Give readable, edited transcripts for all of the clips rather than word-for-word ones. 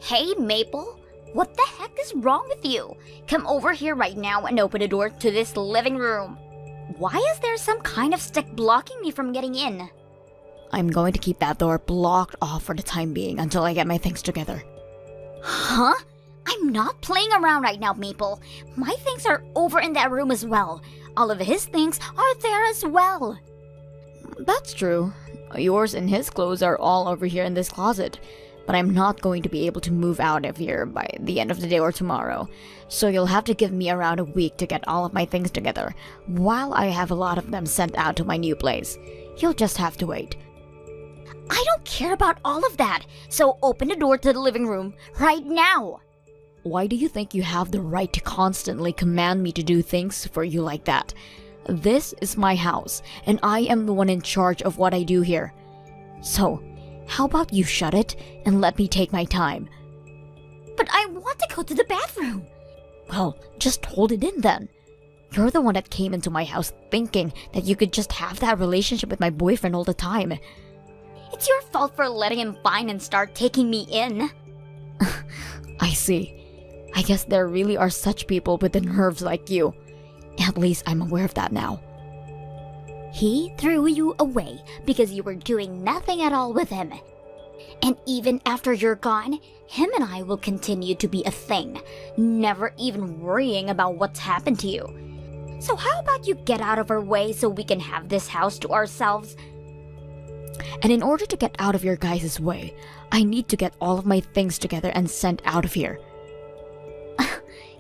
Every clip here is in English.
Hey, Maple, what the heck is wrong with you? Come over here right now and open the door to this living room. Why is there some kind of stick blocking me from getting in? I'm going to keep that door blocked off for the time being until I get my things together. Huh? I'm not playing around right now, Maple. My things are over in that room as well. All of his things are there as well. That's true. Yours and his clothes are all over here in this closet. But I'm not going to be able to move out of here by the end of the day or tomorrow. So you'll have to give me around a week to get all of my things together, while I have a lot of them sent out to my new place. You'll just have to wait. I don't care about all of that, so open the door to the living room right now. Why do you think you have the right to constantly command me to do things for you like that? This is my house, and I am the one in charge of what I do here. So, how about you shut it and let me take my time? But I want to go to the bathroom. Well, just hold it in then. You're the one that came into my house thinking that you could just have that relationship with my boyfriend all the time. It's your fault for letting him find and start taking me in. I see. I guess there really are such people with the nerves like you. At least I'm aware of that now. He threw you away because you were doing nothing at all with him. And even after you're gone, him and I will continue to be a thing, never even worrying about what's happened to you. So how about you get out of our way so we can have this house to ourselves? And in order to get out of your guys' way, I need to get all of my things together and sent out of here.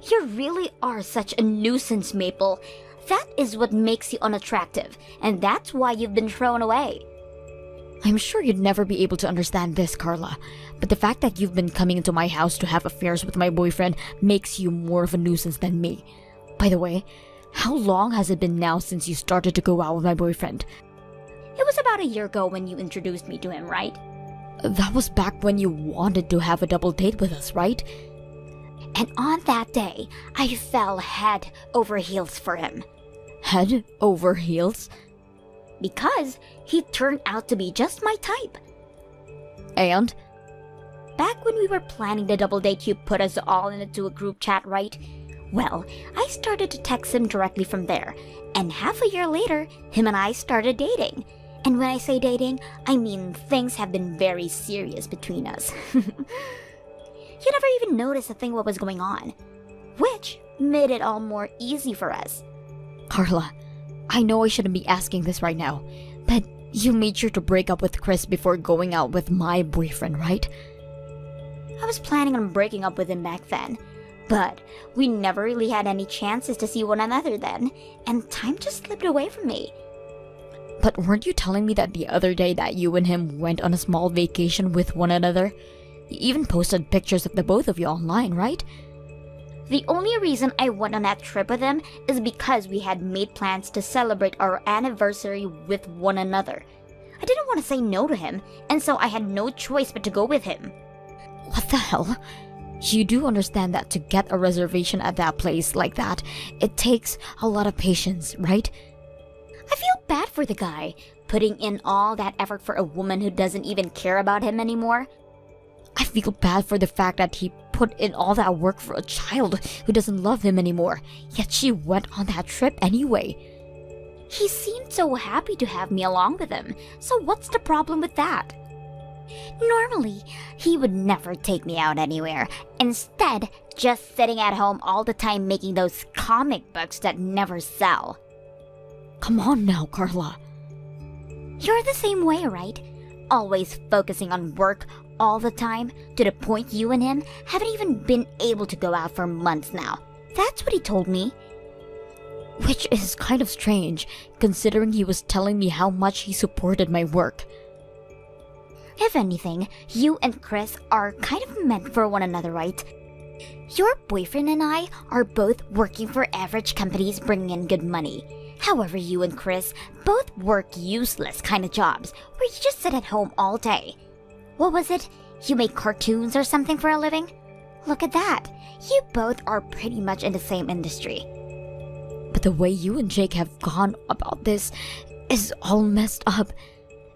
You really are such a nuisance, Maple. That is what makes you unattractive, and that's why you've been thrown away. I'm sure you'd never be able to understand this, Carla, but the fact that you've been coming into my house to have affairs with my boyfriend makes you more of a nuisance than me. By the way, how long has it been now since you started to go out with my boyfriend? It was about a year ago when you introduced me to him, right? That was back when you wanted to have a double date with us, right? And on that day, I fell head over heels for him. Head over heels? Because he turned out to be just my type. And? Back when we were planning the double date, you put us all into a group chat, right? Well, I started to text him directly from there, and half a year later, him and I started dating. And when I say dating, I mean things have been very serious between us. You never even noticed a thing what was going on, which made it all more easy for us. Carla, I know I shouldn't be asking this right now, but you made sure to break up with Chris before going out with my boyfriend, right? I was planning on breaking up with him back then, but we never really had any chances to see one another then, and time just slipped away from me. But weren't you telling me that the other day that you and him went on a small vacation with one another? You even posted pictures of the both of you online, right? The only reason I went on that trip with him is because we had made plans to celebrate our anniversary with one another. I didn't want to say no to him, and so I had no choice but to go with him. What the hell? You do understand that to get a reservation at that place like that, it takes a lot of patience, right? I feel bad for the guy, putting in all that effort for a woman who doesn't even care about him anymore. I feel bad for the fact that he put in all that work for a child who doesn't love him anymore, yet she went on that trip anyway. He seemed so happy to have me along with him, so what's the problem with that? Normally, he would never take me out anywhere, instead just sitting at home all the time making those comic books that never sell. Come on now, Carla. You're the same way, right? Always focusing on work all the time, to the point you and him haven't even been able to go out for months now. That's what he told me. Which is kind of strange, considering he was telling me how much he supported my work. If anything, you and Chris are kind of meant for one another, right? Your boyfriend and I are both working for average companies bringing in good money. However, you and Chris both work useless kind of jobs where you just sit at home all day. What was it? You make cartoons or something for a living? Look at that. You both are pretty much in the same industry. But the way you and Jake have gone about this is all messed up.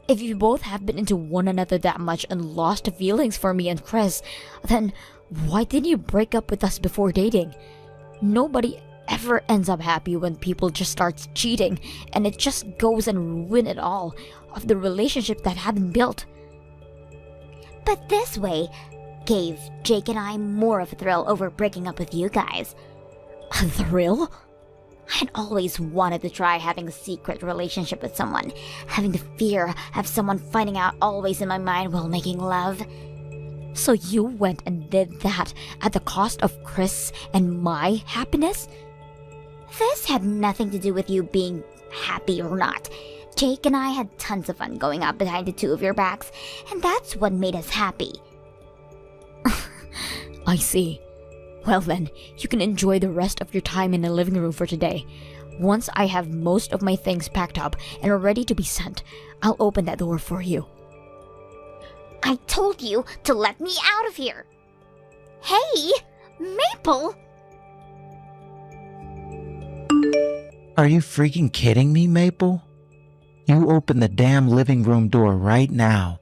If you both have been into one another that much and lost the feelings for me and Chris, then why didn't you break up with us before dating? Nobody ever ends up happy when people just start cheating, and it just goes and ruin it all of the relationship that had been built. But this way gave Jake and I more of a thrill over breaking up with you guys. A thrill? I'd always wanted to try having a secret relationship with someone, having the fear of someone finding out always in my mind while making love. So you went and did that at the cost of Chris and my happiness? This had nothing to do with you being happy or not. Jake and I had tons of fun going out behind the two of your backs, and that's what made us happy. I see. Well then, you can enjoy the rest of your time in the living room for today. Once I have most of my things packed up and are ready to be sent, I'll open that door for you. I told you to let me out of here! Hey, Maple! Are you freaking kidding me, Maple? You open the damn living room door right now.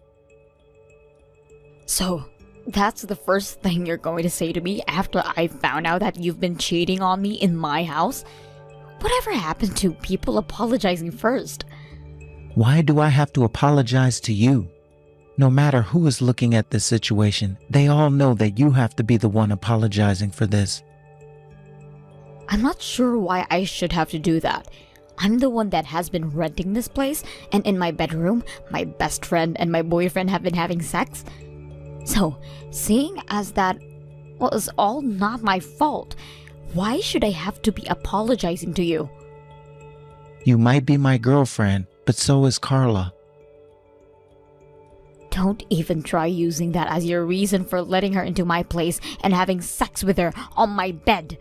So, that's the first thing you're going to say to me after I found out that you've been cheating on me in my house? Whatever happened to people apologizing first? Why do I have to apologize to you? No matter who is looking at this situation, they all know that you have to be the one apologizing for this. I'm not sure why I should have to do that. I'm the one that has been renting this place, and in my bedroom, my best friend and my boyfriend have been having sex. So, seeing as that was all not my fault, why should I have to be apologizing to you? You might be my girlfriend, but so is Carla. Don't even try using that as your reason for letting her into my place and having sex with her on my bed.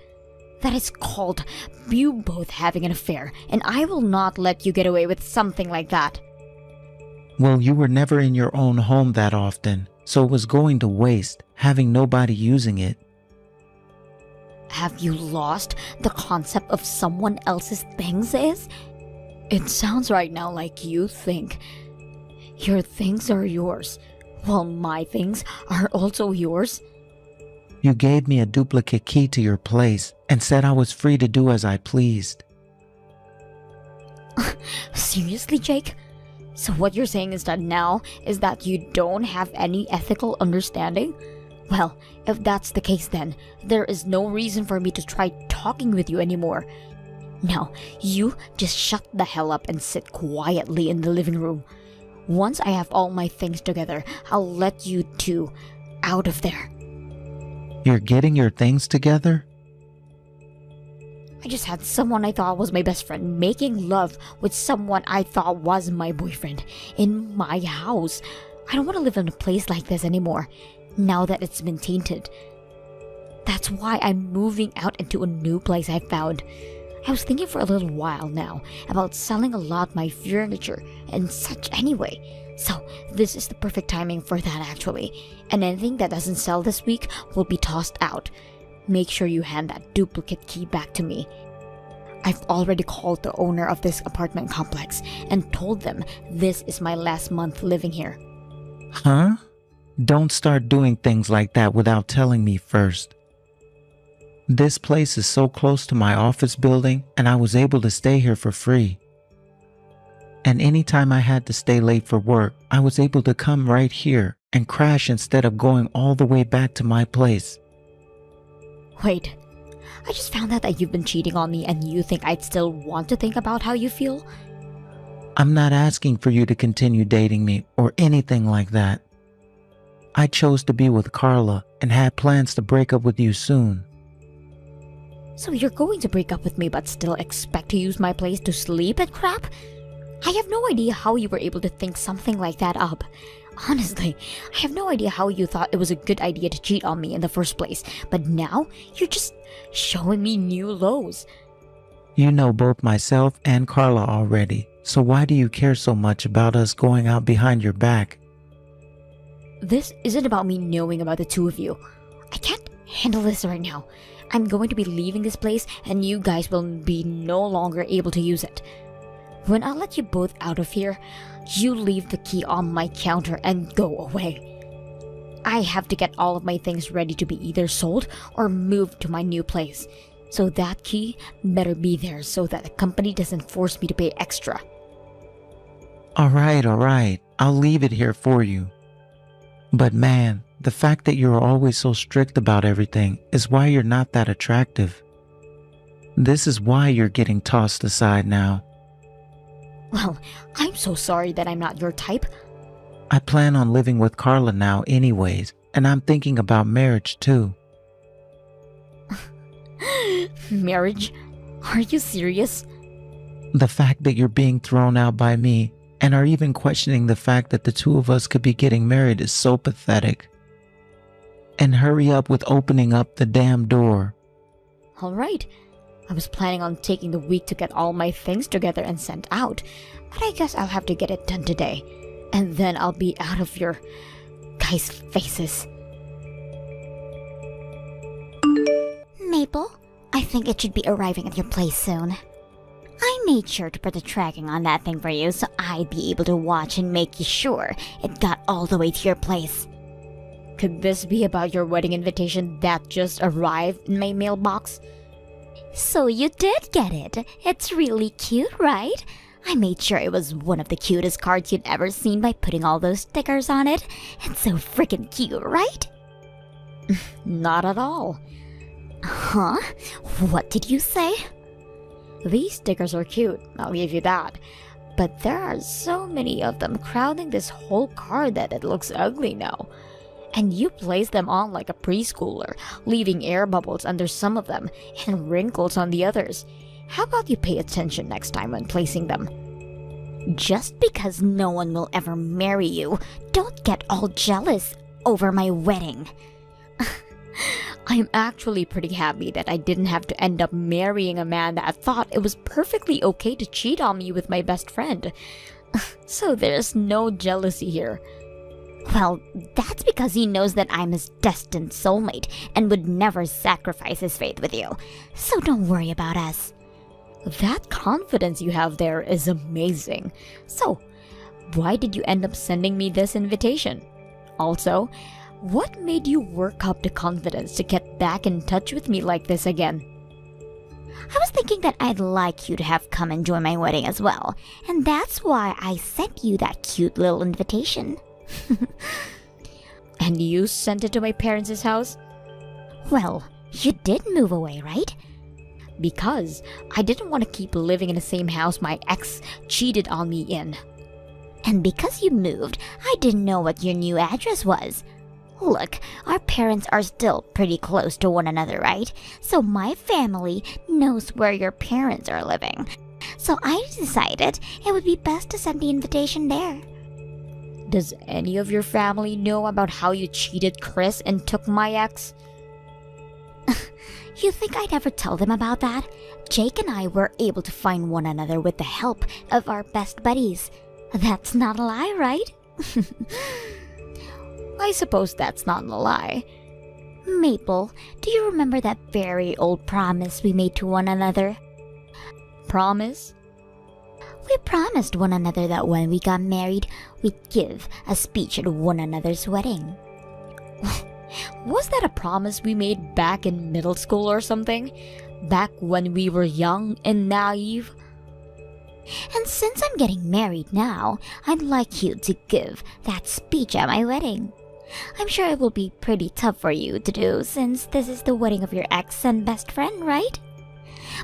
That is called you both having an affair, and I will not let you get away with something like that. Well, you were never in your own home that often, so it was going to waste, having nobody using it. Have you lost the concept of someone else's things is? It sounds right now like you think your things are yours, while my things are also yours. You gave me a duplicate key to your place and said I was free to do as I pleased. Seriously, Jake? So what you're saying is that you don't have any ethical understanding? Well, if that's the case then, there is no reason for me to try talking with you anymore. Now, you just shut the hell up and sit quietly in the living room. Once I have all my things together, I'll let you two out of there. You're getting your things together? I just had someone I thought was my best friend making love with someone I thought was my boyfriend in my house. I don't want to live in a place like this anymore, now that it's been tainted. That's why I'm moving out into a new place I found. I was thinking for a little while now about selling a lot my furniture and such anyway. So this is the perfect timing for that actually. And anything that doesn't sell this week will be tossed out. Make sure you hand that duplicate key back to me. I've already called the owner of this apartment complex and told them this is my last month living here. Huh? Don't start doing things like that without telling me first. This place is so close to my office building, and I was able to stay here for free. And anytime I had to stay late for work, I was able to come right here and crash instead of going all the way back to my place. Wait, I just found out that you've been cheating on me and you think I'd still want to think about how you feel? I'm not asking for you to continue dating me or anything like that. I chose to be with Carla and had plans to break up with you soon. So you're going to break up with me but still expect to use my place to sleep and crap? I have no idea how you were able to think something like that up. Honestly, I have no idea how you thought it was a good idea to cheat on me in the first place, but now you're just showing me new lows. You know both myself and Carla already, so why do you care so much about us going out behind your back? This isn't about me knowing about the two of you. I can't handle this right now. I'm going to be leaving this place and you guys will be no longer able to use it. When I let you both out of here, you leave the key on my counter and go away. I have to get all of my things ready to be either sold or moved to my new place. So that key better be there so that the company doesn't force me to pay extra. All right. I'll leave it here for you. But man, the fact that you're always so strict about everything is why you're not that attractive. This is why you're getting tossed aside now. Well, I'm so sorry that I'm not your type. I plan on living with Carla now anyways, and I'm thinking about marriage too. Marriage? Are you serious? The fact that you're being thrown out by me and are even questioning the fact that the two of us could be getting married is so pathetic. And hurry up with opening up the damn door. Alright. I was planning on taking the week to get all my things together and sent out, but I guess I'll have to get it done today. And then I'll be out of your guys' faces. Maple, I think it should be arriving at your place soon. I made sure to put the tracking on that thing for you so I'd be able to watch and make sure it got all the way to your place. Could this be about your wedding invitation that just arrived in my mailbox? So you did get it. It's really cute, right? I made sure it was one of the cutest cards you'd ever seen by putting all those stickers on it. It's so freaking cute, right? Not at all. Huh? What did you say? These stickers are cute, I'll give you that. But there are so many of them crowding this whole card that it looks ugly now. And you place them on like a preschooler, leaving air bubbles under some of them and wrinkles on the others. How about you pay attention next time when placing them? Just because no one will ever marry you, don't get all jealous over my wedding. I'm actually pretty happy that I didn't have to end up marrying a man that thought it was perfectly okay to cheat on me with my best friend. So there's no jealousy here. Well, that's because he knows that I'm his destined soulmate and would never sacrifice his faith with you. So don't worry about us. That confidence you have there is amazing. So, why did you end up sending me this invitation? Also, what made you work up the confidence to get back in touch with me like this again? I was thinking that I'd like you to have come and join my wedding as well, and that's why I sent you that cute little invitation. And you sent it to my parents' house? Well, you did move away, right? Because I didn't want to keep living in the same house my ex cheated on me in. And because you moved, I didn't know what your new address was. Look, our parents are still pretty close to one another, right? So my family knows where your parents are living. So I decided it would be best to send the invitation there. Does any of your family know about how you cheated Chris and took my ex? You think I'd ever tell them about that? Jake and I were able to find one another with the help of our best buddies. That's not a lie, right? I suppose that's not a lie. Maple, do you remember that very old promise we made to one another? Promise? We promised one another that when we got married, we'd give a speech at one another's wedding. Was that a promise we made back in middle school or something? Back when we were young and naive? And since I'm getting married now, I'd like you to give that speech at my wedding. I'm sure it will be pretty tough for you to do since this is the wedding of your ex and best friend, right?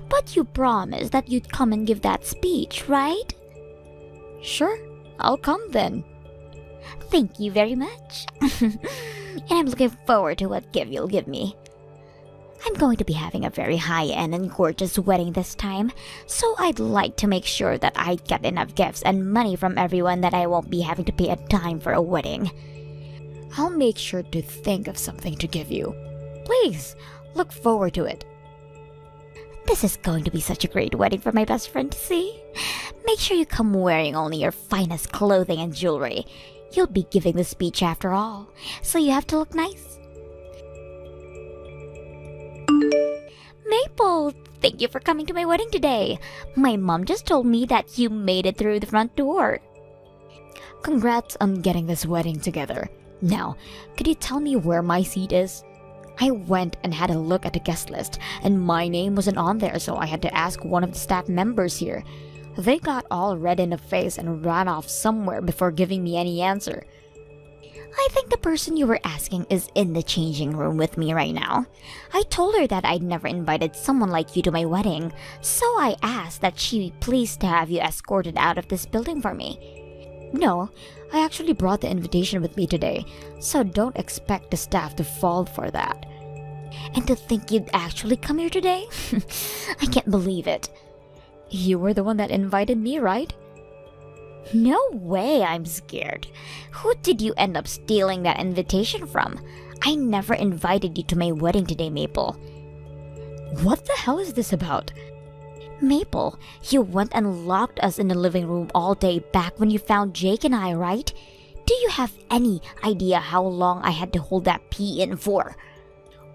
But you promised that you'd come and give that speech, right? Sure, I'll come then. Thank you very much. And I'm looking forward to what gift you'll give me. I'm going to be having a very high-end and gorgeous wedding this time, so I'd like to make sure that I get enough gifts and money from everyone that I won't be having to pay a dime for a wedding. I'll make sure to think of something to give you. Please, look forward to it. This is going to be such a great wedding for my best friend to see. Make sure you come wearing only your finest clothing and jewelry. You'll be giving the speech after all, so you have to look nice. Maple, thank thank you for coming to my wedding today. My mom just told me that you made it through the front door. Congrats on getting this wedding together. Now, could you tell me where my seat is? I went and had a look at the guest list, and my name wasn't on there, so I had to ask one of the staff members here. They got all red in the face and ran off somewhere before giving me any answer. I think the person you were asking is in the changing room with me right now. I told her that I'd never invited someone like you to my wedding, so I asked that she be pleased to have you escorted out of this building for me. No, I actually brought the invitation with me today, so don't expect the staff to fall for that. And to think you'd actually come here today? I can't believe it. You were the one that invited me, right? No way, I'm scared. Who did you end up stealing that invitation from? I never invited you to my wedding today, Maple. What the hell is this about? Maple, you went and locked us in the living room all day back when you found Jake and I, right? Do you have any idea how long I had to hold that pee in for?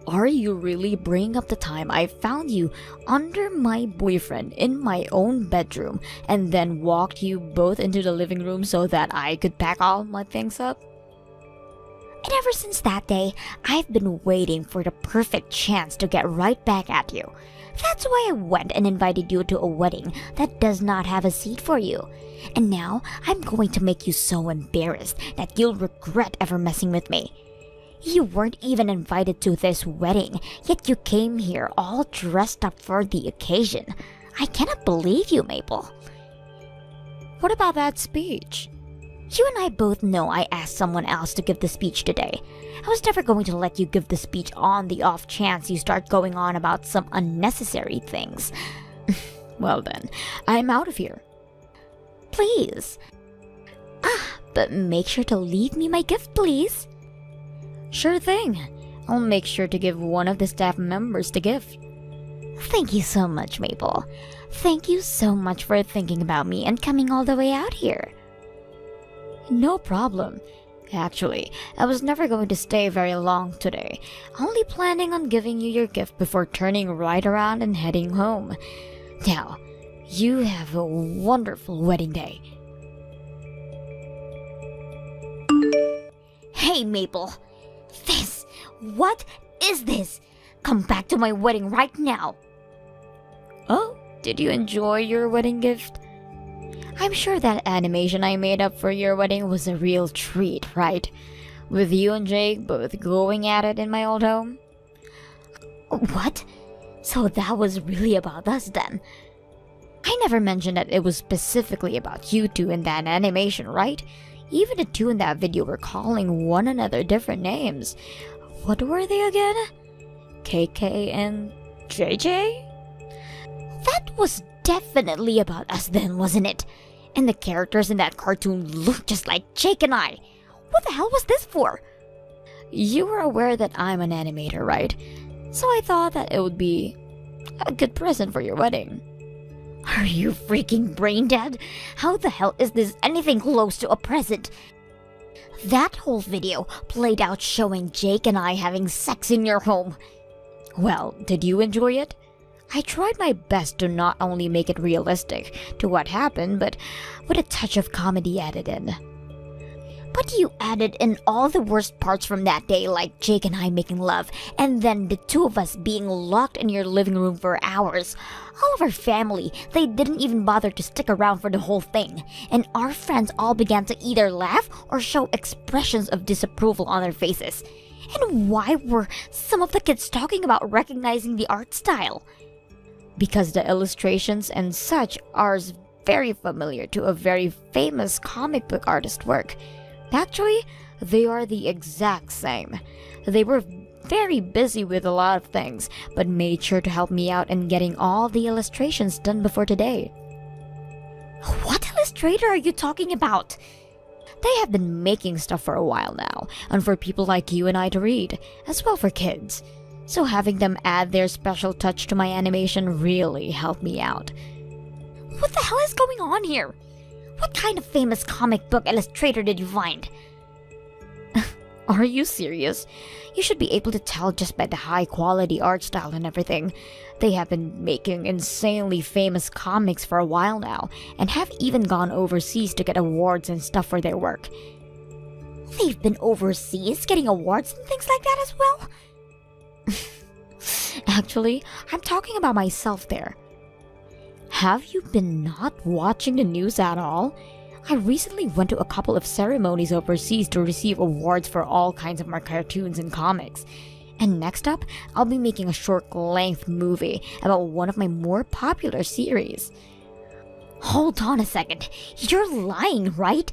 Are you really bringing up the time I found you under my boyfriend in my own bedroom and then walked you both into the living room so that I could pack all my things up? And ever since that day, I've been waiting for the perfect chance to get right back at you. That's why I went and invited you to a wedding that does not have a seat for you. And now I'm going to make you so embarrassed that you'll regret ever messing with me. You weren't even invited to this wedding, yet you came here all dressed up for the occasion. I cannot believe you, Maple. What about that speech? You and I both know I asked someone else to give the speech today. I was never going to let you give the speech on the off chance you start going on about some unnecessary things. Well then, I'm out of here. Please. But make sure to leave me my gift, please. Sure thing. I'll make sure to give one of the staff members the gift. Thank you so much, Maple. Thank you so much for thinking about me and coming all the way out here. No problem. Actually, I was never going to stay very long today, only planning on giving you your gift before turning right around and heading home. Now, you have a wonderful wedding day. Hey, Maple. What is this? Come back to my wedding right now. Oh, did you enjoy your wedding gift? I'm sure that animation I made up for your wedding was a real treat, right? With you and Jake both going at it in my old home? What? So that was really about us then? I never mentioned that it was specifically about you two in that animation, right? Even the two in that video were calling one another different names. What were they again? KK and JJ? That was definitely about us then, wasn't it? And the characters in that cartoon looked just like Jake and I. What the hell was this for? You were aware that I'm an animator, right? So I thought that it would be a good present for your wedding. Are you freaking brain dead? How the hell is this anything close to a present? That whole video played out showing Jake and I having sex in your home. Well, did you enjoy it? I tried my best to not only make it realistic to what happened, but with a touch of comedy added in. But you added in all the worst parts from that day, like Jake and I making love, and then the two of us being locked in your living room for hours. All of our family, they didn't even bother to stick around for the whole thing. And our friends all began to either laugh or show expressions of disapproval on their faces. And why were some of the kids talking about recognizing the art style? Because the illustrations and such are very familiar to a very famous comic book artist work. Actually, they are the exact same. They were very busy with a lot of things, but made sure to help me out in getting all the illustrations done before today. What illustrator are you talking about? They have been making stuff for a while now, and for people like you and I to read, as well for kids. So having them add their special touch to my animation really helped me out. What the hell is going on here? What kind of famous comic book illustrator did you find? Are you serious? You should be able to tell just by the high quality art style and everything. They have been making insanely famous comics for a while now, and have even gone overseas to get awards and stuff for their work. They've been overseas getting awards and things like that as well? Actually, I'm talking about myself there. Have you been not watching the news at all? I recently went to a couple of ceremonies overseas to receive awards for all kinds of my cartoons and comics. And next up, I'll be making a short-length movie about one of my more popular series. Hold on a second. You're lying, right?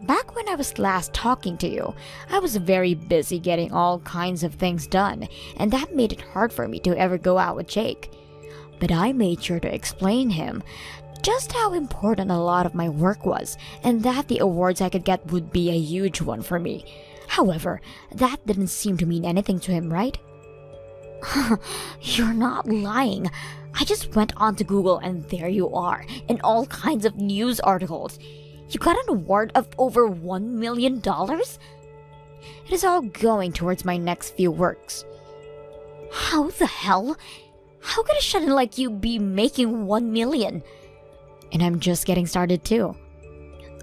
Back when I was last talking to you, I was very busy getting all kinds of things done, and that made it hard for me to ever go out with Jake. But I made sure to explain him just how important a lot of my work was, and that the awards I could get would be a huge one for me. However, that didn't seem to mean anything to him, right? You're not lying. I just went onto Google and there you are, in all kinds of news articles. You got an award of over $1 million? It is all going towards my next few works. How the hell? How could a shut-in like you be making $1 million? And I'm just getting started too.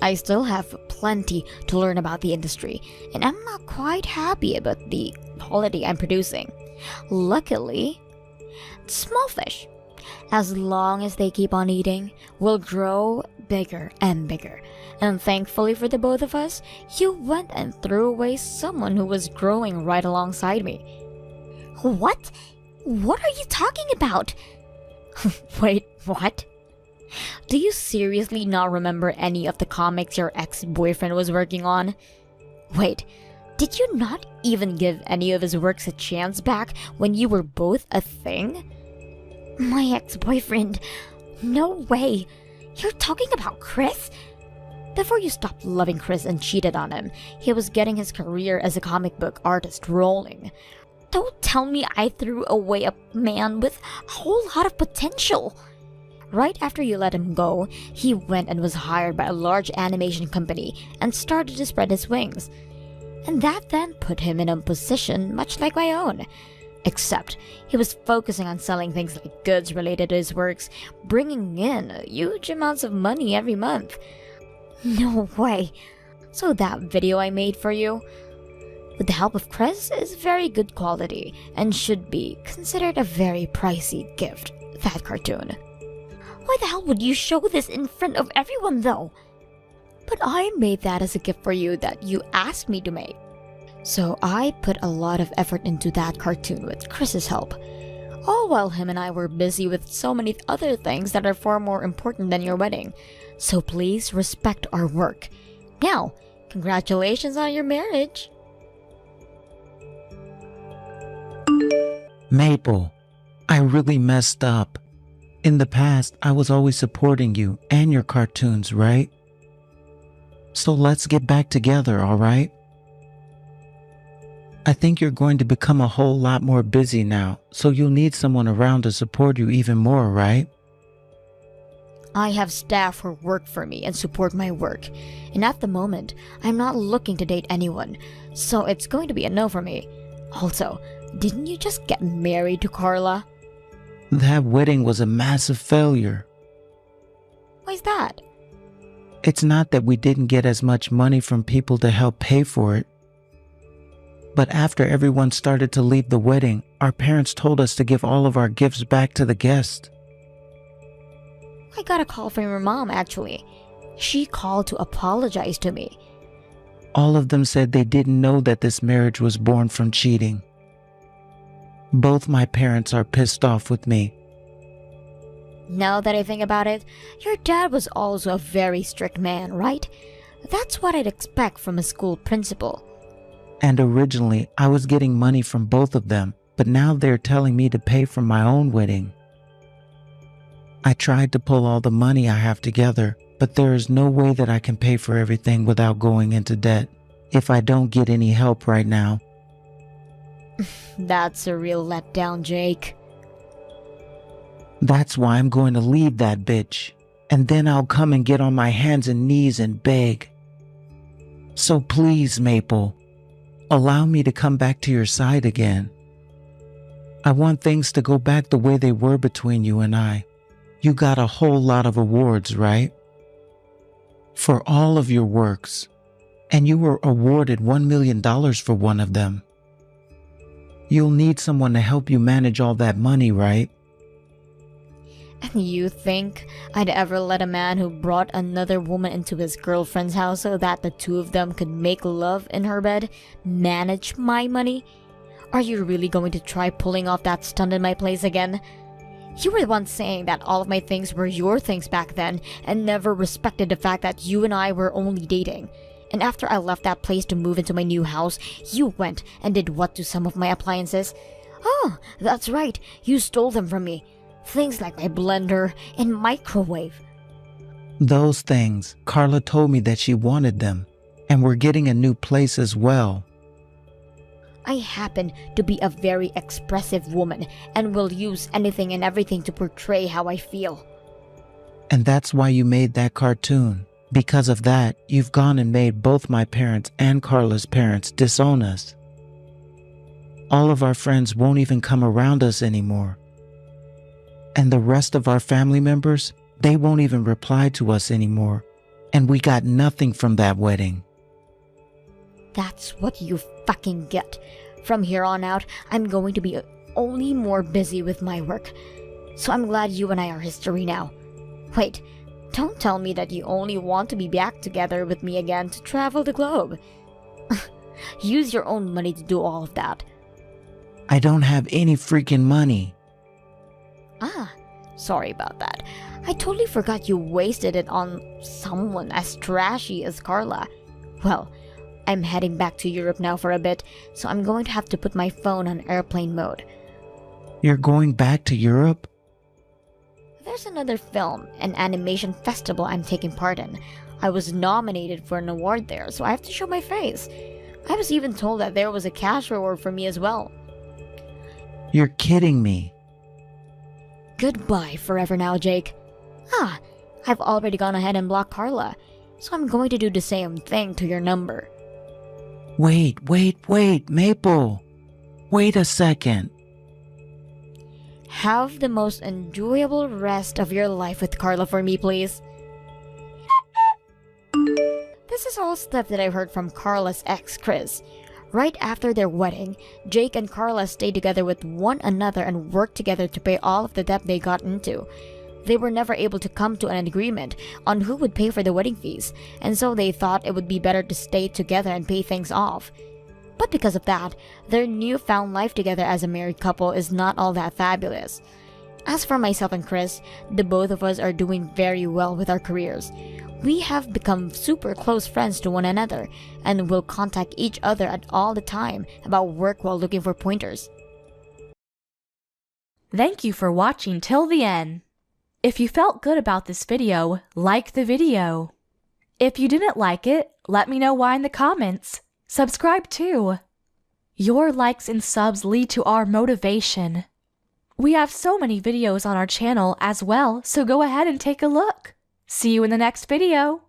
I still have plenty to learn about the industry, and I'm not quite happy about the quality I'm producing. Luckily, small fish, as long as they keep on eating, will grow bigger and bigger. And thankfully for the both of us, you went and threw away someone who was growing right alongside me. What? What are you talking about? Wait, what? Do you seriously not remember any of the comics your ex-boyfriend was working on? Wait, did you not even give any of his works a chance back when you were both a thing? My ex-boyfriend? No way. You're talking about Chris? Before you stopped loving Chris and cheated on him, he was getting his career as a comic book artist rolling. Don't tell me I threw away a man with a whole lot of potential. Right after you let him go, he went and was hired by a large animation company and started to spread his wings. And that then put him in a position much like my own. Except he was focusing on selling things like goods related to his works, bringing in huge amounts of money every month. No way. So that video I made for you, with the help of Chris, is very good quality and should be considered a very pricey gift, that cartoon. Why the hell would you show this in front of everyone though? But I made that as a gift for you that you asked me to make. So I put a lot of effort into that cartoon with Chris's help. All while him and I were busy with so many other things that are far more important than your wedding. So please respect our work. Now, congratulations on your marriage. Maple, I really messed up. In the past, I was always supporting you and your cartoons, right? So let's get back together, all right? I think you're going to become a whole lot more busy now, so you'll need someone around to support you even more, right? I have staff who work for me and support my work, and at the moment, I'm not looking to date anyone, so it's going to be a no for me. Also, didn't you just get married to Carla? That wedding was a massive failure. Why's that? It's not that we didn't get as much money from people to help pay for it. But after everyone started to leave the wedding, our parents told us to give all of our gifts back to the guests. I got a call from your mom, actually. She called to apologize to me. All of them said they didn't know that this marriage was born from cheating. Both my parents are pissed off with me. Now that I think about it, your dad was also a very strict man, right? That's what I'd expect from a school principal. And originally, I was getting money from both of them, but now they're telling me to pay for my own wedding. I tried to pull all the money I have together, but there is no way that I can pay for everything without going into debt if I don't get any help right now. That's a real letdown, Jake. That's why I'm going to leave that bitch, and then I'll come and get on my hands and knees and beg. So please, Maple, Allow me to come back to your side again. I want things to go back the way they were between you and I. You got a whole lot of awards, right? For all of your works. And you were awarded $1 million for one of them. You'll need someone to help you manage all that money, right? And you think I'd ever let a man who brought another woman into his girlfriend's house so that the two of them could make love in her bed manage my money? Are you really going to try pulling off that stunt in my place again? You were the one saying that all of my things were your things back then and never respected the fact that you and I were only dating. And after I left that place to move into my new house, you went and did what to some of my appliances? Oh, that's right, you stole them from me. Things like my blender and microwave. Those things, Carla told me that she wanted them, and we're getting a new place as well. I happen to be a very expressive woman and will use anything and everything to portray how I feel. And that's why you made that cartoon. Because of that, you've gone and made both my parents and Carla's parents disown us. All of our friends won't even come around us anymore. And the rest of our family members, they won't even reply to us anymore. And we got nothing from that wedding. That's what you fucking get. From here on out, I'm going to be only more busy with my work. So I'm glad you and I are history now. Wait, don't tell me that you only want to be back together with me again to travel the globe. Use your own money to do all of that. I don't have any freaking money. Ah, sorry about that. I totally forgot you wasted it on someone as trashy as Carla. Well, I'm heading back to Europe now for a bit, so I'm going to have to put my phone on airplane mode. You're going back to Europe? There's another film and animation festival I'm taking part in. I was nominated for an award there, so I have to show my face. I was even told that there was a cash reward for me as well. You're kidding me. Goodbye forever now, Jake. Ah, I've already gone ahead and blocked Carla, so I'm going to do the same thing to your number. Wait, Maple. Wait a second. Have the most enjoyable rest of your life with Carla for me, please. This is all stuff that I've heard from Carla's ex, Chris. Right after their wedding, Jake and Carla stayed together with one another and worked together to pay all of the debt they got into. They were never able to come to an agreement on who would pay for the wedding fees, and so they thought it would be better to stay together and pay things off. But because of that, their newfound life together as a married couple is not all that fabulous. As for myself and Chris, the both of us are doing very well with our careers. We have become super close friends to one another and will contact each other at all the time about work while looking for pointers. Thank you for watching till the end. If you felt good about this video, like the video. If you didn't like it, let me know why in the comments. Subscribe too. Your likes and subs lead to our motivation. We have so many videos on our channel as well, so go ahead and take a look. See you in the next video.